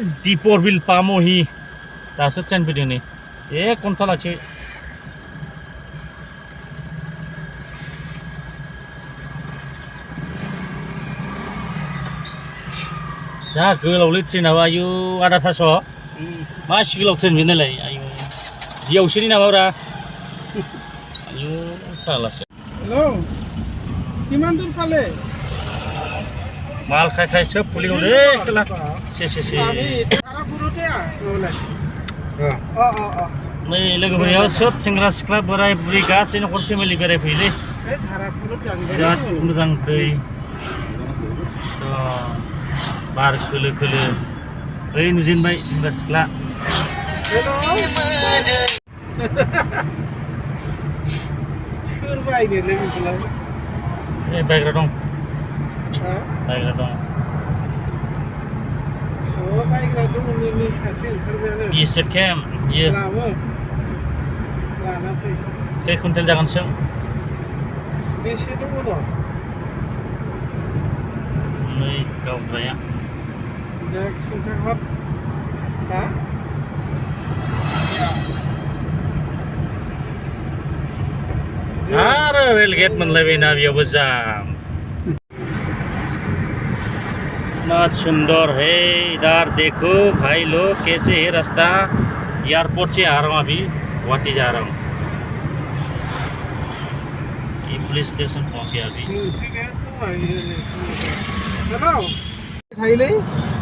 दीपर बिल पामहि दासो ट्रेन फैदों नै घन्टा लाखि जा गोलावलै ट्रेनाबो आयु आदा थास' मा गोलाव ट्रेन बेनालाय आयु बियावसोनि नामाब्रा आयु फाग्लासो हेलौ किमान दूर फाले माल खाय सोब पुलिंआव लै खोला से थारापुरते नै लोगोफोरनियाव सोब सेंग्रा सिख्ला बोराय बुरै गासै न'खर फेमिलि बेरायफैयोलै बिराद मोजां दै बार खोलो खोलो ओइ नुजेनबाय सेंग्रा सिख्ला सोर बायनो लोगोफोरलाय ए बायग्रा दं बायग्रा दं बायग्रा दं नै सासे ओंखारबायानो बिएसएफ केम्प बियो लाना फै खै कुइन्टेल जागोन सों बेसे दङ न' नै गावग्राया दा खिन्थाहर हा अरे रेलगेट मोनलायबायना बेयावबो जाम इतना सुंदर है इधर देखो भाई लोग कैसे है रास्ता एयरपोर्ट से आ रहा हूँ अभी गुवाहाटी जा रहा हूँ ये पुलिस स्टेशन पहुँचे अभी थायोलै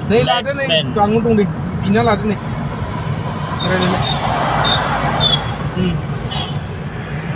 नै लादो नै गांगु दं दे बिना लादो नै